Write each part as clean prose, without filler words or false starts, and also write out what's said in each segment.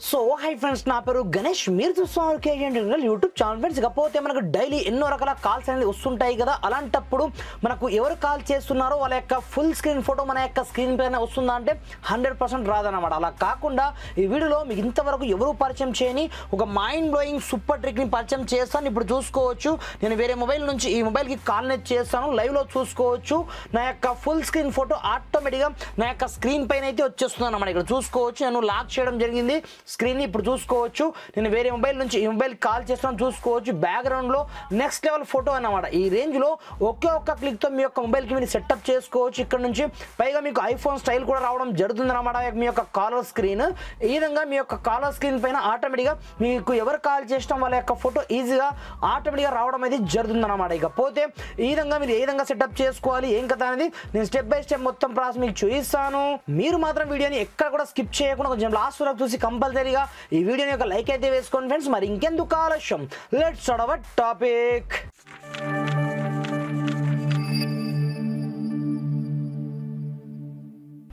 So hi friends, నా పేరు గణేష్. మీరు చూస్తున్నారు కేజీ యూట్యూబ్ ఛానల్. ఫ్రెండ్స్, ఇకపోతే మనకు డైలీ ఎన్నో రకాల కాల్స్ అనేది వస్తుంటాయి కదా. అలాంటప్పుడు మనకు ఎవరు కాల్ చేస్తున్నారో వాళ్ళ యొక్క ఫుల్ స్క్రీన్ ఫోటో మన యొక్క స్క్రీన్ పైన వస్తుందా అంటే 100% రాదన్నమాట. అలా కాకుండా ఈ వీడియోలో మీకు ఇంతవరకు ఎవరు పరిచయం చేయని ఒక మైండ్ బ్లోయింగ్ సూపర్ ట్రిక్ని పరిచయం చేస్తాను. ఇప్పుడు చూసుకోవచ్చు, నేను వేరే మొబైల్ నుంచి ఈ మొబైల్కి కాల్ నెట్ చేస్తాను. లైవ్లో చూసుకోవచ్చు, నా యొక్క ఫుల్ స్క్రీన్ ఫోటో ఆటోమేటిక్గా నా యొక్క స్క్రీన్ పైన అయితే వచ్చేస్తుంది అన్నమాట. ఇక్కడ చూసుకోవచ్చు, నేను లాక్ చేయడం జరిగింది స్క్రీన్. ఇప్పుడు చూసుకోవచ్చు, నేను వేరే మొబైల్ నుంచి ఈ మొబైల్ కాల్ చేస్తున్నాను. చూసుకోవచ్చు, బ్యాక్గ్రౌండ్లో నెక్స్ట్ లెవెల్ ఫోటో అన్నమాట. ఈ రేంజ్లో ఒకే ఒక్క క్లిక్తో మీ యొక్క మొబైల్కి మీరు సెటప్ చేసుకోవచ్చు ఇక్కడ నుంచి. పైగా మీకు ఐఫోన్ స్టైల్ కూడా రావడం జరుగుతుంది అన్నమాట మీ యొక్క కాలర్ స్క్రీన్. ఈ విధంగా మీ యొక్క కాలర్ స్క్రీన్ పైన ఆటోమేటిక్గా మీకు ఎవరు కాల్ చేసినా వాళ్ళ యొక్క ఫోటో ఈజీగా ఆటోమేటిక్గా రావడం అయితే జరుగుతుంది అన్నమాట. ఇకపోతే ఈ విధంగా మీరు ఏ విధంగా సెటప్ చేసుకోవాలి ఏం కదా అనేది నేను స్టెప్ బై స్టెప్ మొత్తం ప్రాసెస్ మీకు చూపిస్తాను. మీరు మాత్రం వీడియోని ఎక్కడ కూడా స్కిప్ చేయకుండా కొంచెం లాస్ట్ వరకు చూసి కంపల్సరీగా ఈ వీడియోని ఒక లైక్ అయితే వేసుకోండి ఫ్రెండ్స్. మరి ఇంకెందుకు ఆలస్యం, let's start our topic.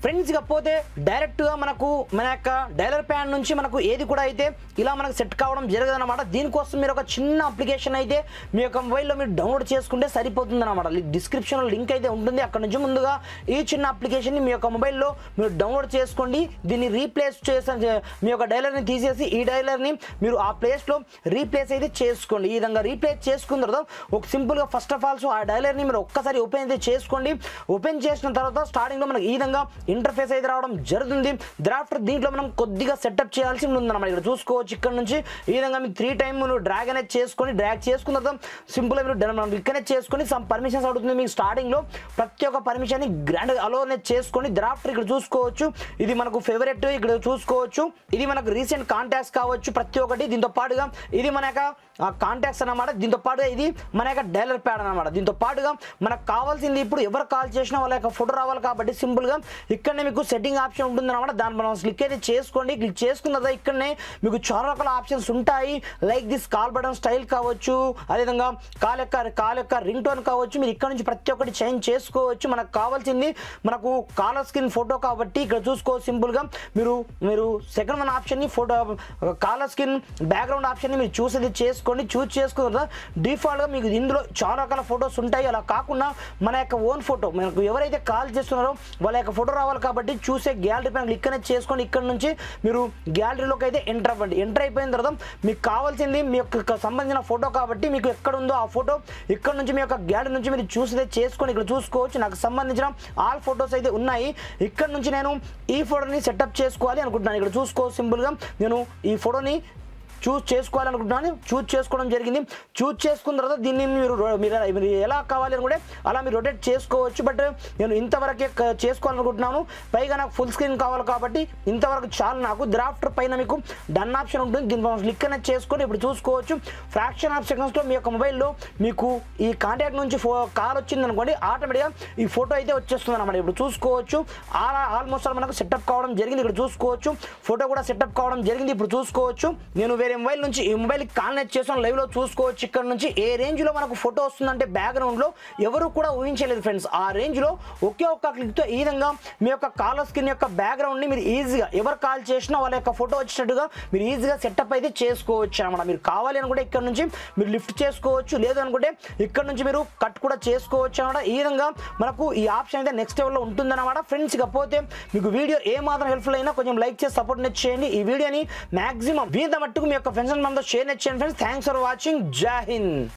Friends, ఇకపోతే డైరెక్ట్గా మనకు మన యొక్క డైలర్ ప్యాన్ నుంచి మనకు ఏది కూడా అయితే ఇలా మనకు సెట్ కావడం జరగదు అనమాట. దీనికోసం మీరు ఒక చిన్న అప్లికేషన్ అయితే మీ యొక్క మొబైల్లో మీరు డౌన్లోడ్ చేసుకుంటే సరిపోతుంది అనమాట. డిస్క్రిప్షన్లో లింక్ అయితే ఉంటుంది. అక్కడ నుంచి ముందుగా ఈ చిన్న అప్లికేషన్ని మీ యొక్క మొబైల్లో మీరు డౌన్లోడ్ చేసుకోండి. దీన్ని రీప్లేస్ చేసి మీ యొక్క డైలర్ని తీసేసి ఈ డైలర్ని మీరు ఆ ప్లేస్లో రీప్లేస్ అయితే చేసుకోండి. ఈ విధంగా రీప్లేస్ చేసుకున్న తర్వాత ఒక సింపుల్గా ఫస్ట్ ఆఫ్ ఆల్ ఆ డైలర్ని మీరు ఒక్కసారి ఓపెన్ అయితే చేసుకోండి. ఓపెన్ చేసిన తర్వాత స్టార్టింగ్లో మనకి ఈ విధంగా ఇంటర్ఫేస్ అయితే రావడం జరుగుతుంది. డ్రాఫ్టర్ దీంట్లో మనం కొద్దిగా సెటప్ చేయాల్సి ఉందన్నమాట. ఇక్కడ చూసుకోవచ్చు, ఇక్కడ నుంచి ఈ విధంగా మీరు 3 టైమ్ మీరు డ్రాగ్ అనేది చేసుకొని డ్రాగ్ చేసుకున్న తర్వాత సింపుల్గా మీరు క్లిక్ అనేది చేసుకొని సమ్ పర్మిషన్స్ అడుగుతుంది మీకు స్టార్టింగ్లో. ప్రతి ఒక్క పర్మిషన్ని గ్రాండ్ అలో అనేది చేసుకొని డ్రాఫ్టర్ ఇక్కడ చూసుకోవచ్చు, ఇది మనకు ఫేవరెట్ ఇక్కడ చూసుకోవచ్చు, ఇది మనకు రీసెంట్ కాంటాక్ట్స్ కావచ్చు ప్రతి ఒక్కటి. దీంతో పాటుగా ఇది మన యొక్క కాంటాక్ట్స్ అన్నమాట. దీంతో పాటుగా ఇది మన యొక్క డైలర్ ప్యాడ్ అనమాట. దీంతో పాటుగా మనకు కావాల్సింది ఇప్పుడు ఎవరు కాల్ చేసినా వాళ్ళ యొక్క ఫోటో రావాలి కాబట్టి సింపుల్గా ఇక్కడనే మీకు సెట్టింగ్ ఆప్షన్ ఉంటుంది అనమాట. దాన్ని మనం క్లిక్ అయితే చేసుకోండి. క్లిక్ చేసుకున్న తర్వాత ఇక్కడనే మీకు చాలా రకాల ఆప్షన్స్ ఉంటాయి. Like this call button style కావచ్చు, అదేవిధంగా కాల్ యొక్క రింగ్ టోన్ కావచ్చు. మీరు ఇక్కడ నుంచి ప్రతి ఒక్కటి చేంజ్ చేసుకోవచ్చు. మనకు కావాల్సింది మనకు కాలర్ స్క్రీన్ ఫోటో కాబట్టి ఇక్కడ చూసుకోవచ్చు. సింపుల్గా మీరు సెకండ్ వన్ ఆప్షన్ని ఫోటో కాలర్ స్క్రీన్ బ్యాక్గ్రౌండ్ ఆప్షన్ని మీరు చూస్ చేసుకోండి. చూస్ చేసుకున్న తర్వాత డిఫాల్ట్గా మీకు ఇందులో చాలా రకాల ఫొటోస్ ఉంటాయి. అలా కాకుండా మన యొక్క ఓన్ ఫోటో మనకు ఎవరైతే కాల్ చేస్తున్నారో వాళ్ళ యొక్క ఫోటో రావాలి కాబట్టి చూసే గ్యాలరీ పైన క్లిక్ అనేది చేసుకోండి. ఇక్కడ నుంచి మీరు గ్యాలరీలోకి అయితే ఎంటర్ అవ్వండి. ఎంటర్ అయిపోయిన తర్వాత మీకు కావాల్సింది మీ యొక్క సంబంధించిన ఫోటో కాబట్టి మీకు ఎక్కడ ఉందో ఆ ఫోటో ఇక్కడ నుంచి మీ యొక్క గ్యాలరీ నుంచి మీరు చూసేదే చేసుకొని ఇక్కడ చూసుకోవచ్చు. నాకు సంబంధించిన ఆల్ ఫొటోస్ అయితే ఉన్నాయి. ఇక్కడ నుంచి నేను ఈ ఫోటోని సెటప్ చేసుకోవాలి అనుకుంటున్నాను. ఇక్కడ చూసుకోవచ్చు, సింపుల్గా నేను ఈ ఫోటోని చూస్ చేసుకోవాలనుకుంటున్నాను. చూస్ చేసుకోవడం జరిగింది. చూస్ చేసుకున్న తర్వాత దీన్ని మీరు ఎలా కావాలి అనుకుంటే అలా మీరు రొటేట్ చేసుకోవచ్చు. బట్ నేను ఇంతవరకే చేసుకోవాలనుకుంటున్నాను. పైగా నాకు ఫుల్ స్క్రీన్ కావాలి కాబట్టి ఇంతవరకు చాలు నాకు. డ్రాఫ్టర్ పైన మీకు డన్ ఆప్షన్ ఉంటుంది. దీన్ని క్లిక్ అనేది చేసుకొని ఇప్పుడు చూసుకోవచ్చు, ఫ్రాక్షన్ ఆఫ్ సెకండ్స్లో మీ యొక్క మొబైల్లో మీకు ఈ కాంటాక్ట్ నుంచి కాల్ వచ్చింది అనుకోండి, ఆటోమేటిక్గా ఈ ఫోటో అయితే వచ్చేస్తుంది అనమాట. ఇప్పుడు చూసుకోవచ్చు, ఆల్మోస్ట్ మనకు సెటప్ కావడం జరిగింది. ఇక్కడ చూసుకోవచ్చు, ఫోటో కూడా సెటప్ కావడం జరిగింది. ఇప్పుడు చూసుకోవచ్చు, నేను వేరే మొబైల్ నుంచి ఈ మొబైల్కి కాల్ నెట్ చేసాను. లైవ్లో చూసుకోవచ్చు, ఇక్కడ నుంచి ఏ రేంజ్లో మనకు ఫోటో వస్తుందంటే బ్యాక్గ్రౌండ్లో ఎవరు కూడా ఊహించలేదు ఫ్రెండ్స్. ఆ రేంజ్లో ఒకే ఒక్క క్లిక్తో ఈ విధంగా మీ యొక్క కాలర్ స్క్రీన్ యొక్క బ్యాక్గ్రౌండ్ని మీరు ఈజీగా ఎవరు కాల్ చేసినా వాళ్ళ యొక్క ఫోటో వచ్చేటట్టుగా మీరు ఈజీగా సెటప్ అయితే చేసుకోవచ్చు అనమాట. మీరు కావాలి అనుకుంటే ఇక్కడ నుంచి మీరు లిఫ్ట్ చేసుకోవచ్చు, లేదు అనుకుంటే ఇక్కడ నుంచి మీరు కట్ కూడా చేసుకోవచ్చు అనమాట. ఈ విధంగా మనకు ఈ ఆప్షన్ అయితే నెక్స్ట్ లెవెల్లో ఉంటుందన్నమాట. ఫ్రెండ్స్, ఇకపోతే మీకు వీడియో ఏ మాత్రం హెల్ప్ఫుల్ అయినా కొంచెం లైక్ చేసి సపోర్ట్ నెట్ చేయండి. ఈ వీడియోని మాక్సిమం వీంత మట్టుకు మీ యొక్క ఫ్రెండ్స్ అండ్ మనతో షేర్ నెట్ చేయండి ఫ్రెండ్స్. Thanks for watching. జై హింద్.